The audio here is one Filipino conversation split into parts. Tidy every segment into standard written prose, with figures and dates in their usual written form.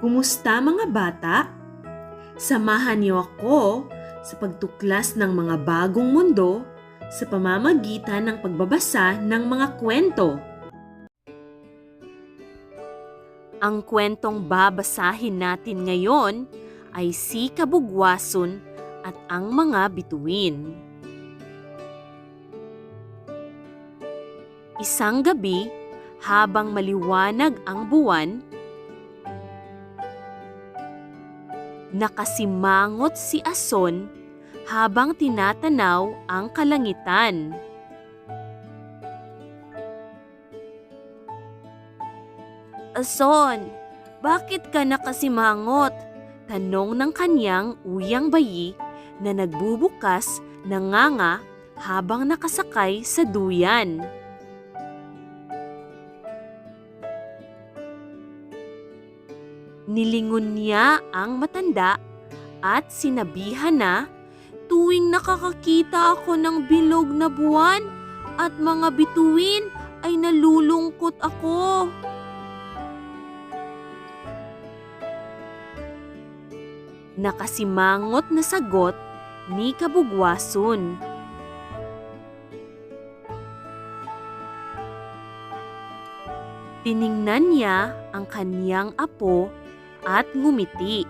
Kumusta mga bata? Samahan niyo ako sa pagtuklas ng mga bagong mundo sa pamamagitan ng pagbabasa ng mga kwento. Ang kwentong babasahin natin ngayon ay Si Kabugwason at ang mga bituin. Isang gabi, habang maliwanag ang buwan, nakasimangot si Ason habang tinatanaw ang kalangitan. "Ason, bakit ka nakasimangot?" tanong ng kanyang uyang bayi na nagbubukas ng nganga habang nakasakay sa duyan. Nilingon niya ang matanda at sinabihan na tuwing nakakakita ako ng bilog na buwan at mga bituin ay nalulungkot ako. Nakasimangot na sagot ni Kabugwason. Tiningnan niya ang kaniyang apo at ngumiti.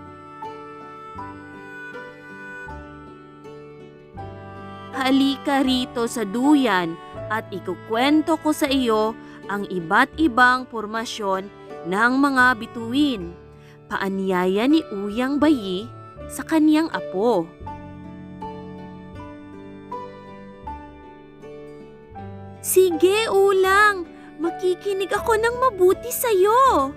"Halika rito sa duyan at ikukwento ko sa iyo ang iba't ibang pormasyon ng mga bituin," paanyaya ni uyang bayi sa kaniyang apo. "Sige, ulang, makikinig ako ng mabuti sa iyo."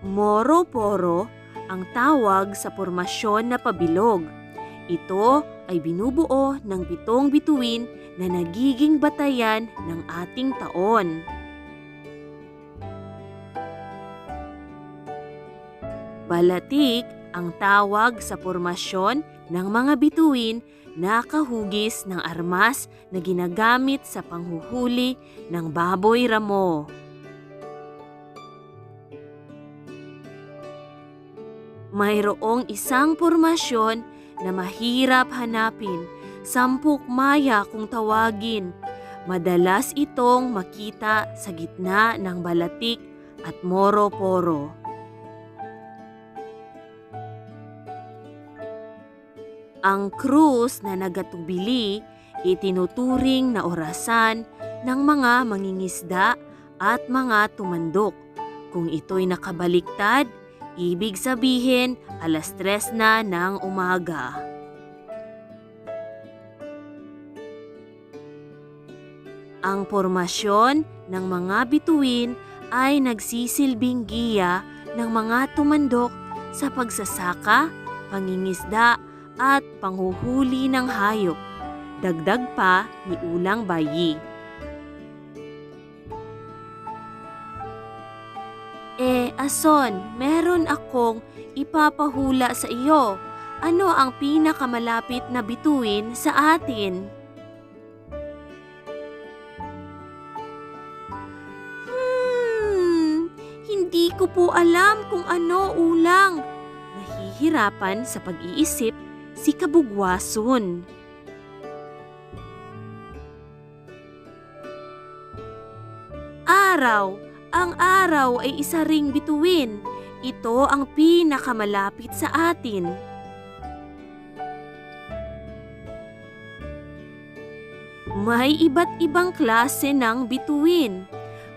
Moro-poro ang tawag sa pormasyon na pabilog. Ito ay binubuo ng 7 bituin na nagiging batayan ng ating taon. Balatik ang tawag sa pormasyon ng mga bituin na kahugis ng armas na ginagamit sa panghuhuli ng baboy ramo. Mayroong isang pormasyon na mahirap hanapin, sampuk maya kung tawagin. Madalas itong makita sa gitna ng balatik at moro-poro. Ang krus na nagatubili itinuturing na orasan ng mga mangingisda at mga tumandok. Kung ito'y nakabaliktad, ibig sabihin 3:00 na ng umaga. Ang pormasyon ng mga bituin ay nagsisilbing giya ng mga tumandok sa pagsasaka, pangingisda at panghuhuli ng hayop. Dagdag pa ni ulang bayi. Ason, meron akong ipapahula sa iyo. Ano ang pinakamalapit na bituin sa atin? Hindi ko po alam kung ano, ulang. Nahihirapan sa pag-iisip si Kabugwason. Araw. Ang araw ay isa ring bituin. Ito ang pinakamalapit sa atin. May iba't ibang klase ng bituin.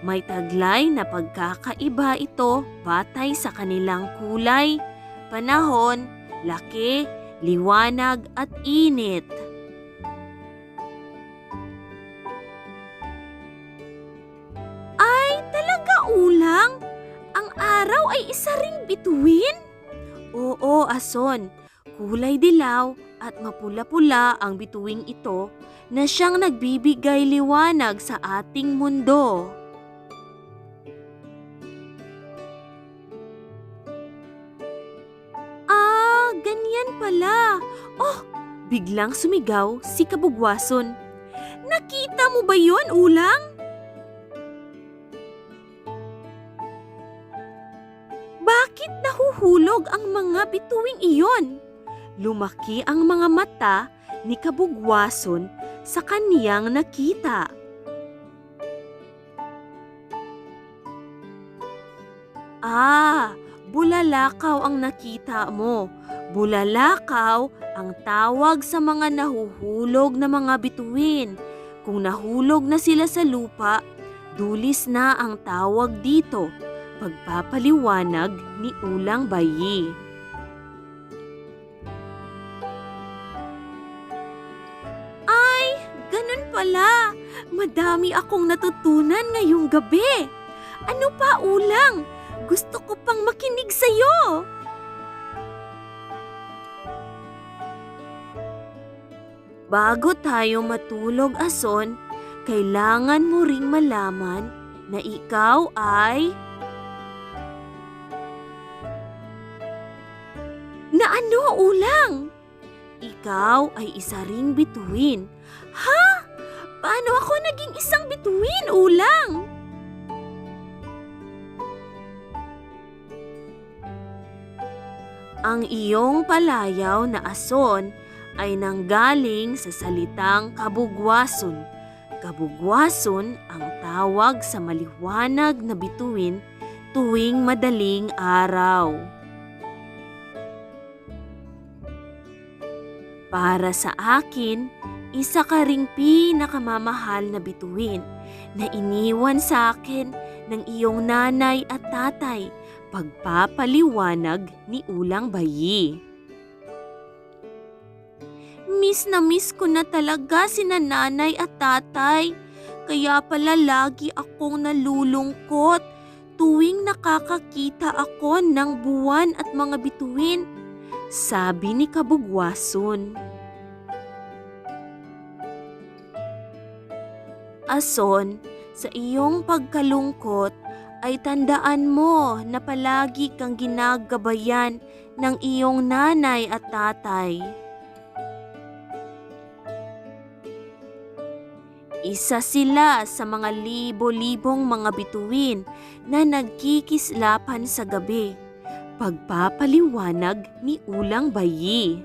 May taglay na pagkakaiba ito batay sa kanilang kulay, panahon, laki, liwanag at init. Ulang, ang araw ay isa ring bituin? Oo, Ason. Kulay dilaw at mapula-pula ang bituing ito na siyang nagbibigay liwanag sa ating mundo. Ganyan pala. Oh, biglang sumigaw si Kabugwason. Nakita mo ba yon, ulang? nahuhulog ang mga bituing iyon. Lumaki ang mga mata ni Kabugwason sa kaniyang nakita. Bulalakaw ang nakita mo. Bulalakaw ang tawag sa mga nahuhulog na mga bituin. Kung nahulog na sila sa lupa, dulis na ang tawag dito. Pagpapaliwanag ni Ulang Bayi. Ganun pala. Madami akong natutunan ngayong gabi. Ano pa, Ulang? Gusto ko pang makinig sa'yo. Bago tayo matulog, Ason, kailangan mo ring malaman na ikaw ay... Na ano, Ulang? Ikaw ay isa ring bituin. Ha? Paano ako naging isang bituin, Ulang? Ang iyong palayaw na ason ay nanggaling sa salitang kabugwason. Kabugwason ang tawag sa maliwanag na bituin tuwing madaling araw. Para sa akin, isa ka ring pinakamamahal na bituin na iniwan sa akin ng iyong nanay at tatay, pagpapaliwanag ni Ulang Bayi. Miss na miss ko na talaga sina nanay at tatay, kaya pala lagi akong nalulungkot tuwing nakakakita ako ng buwan at mga bituin, sabi ni Kabugwason. Ason, sa iyong pagkalungkot ay tandaan mo na palagi kang ginagabayan ng iyong nanay at tatay. Isa sila sa mga libo-libong mga bituin na nagkikislapan sa gabi, pagpapaliwanag ni Ulang Bayi.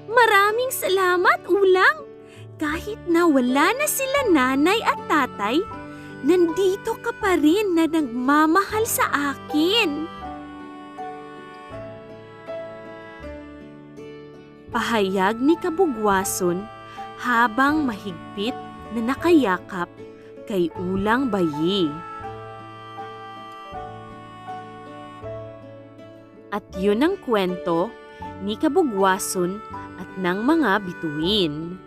Maraming salamat, Ulang! Kahit na wala na sila nanay at tatay, nandito ka pa rin na nagmamahal sa akin. Pahayag ni Kabugwason habang mahigpit na nakayakap kay Ulang Bayi. At yun ang kwento ni Kabugwason at ng mga bituin.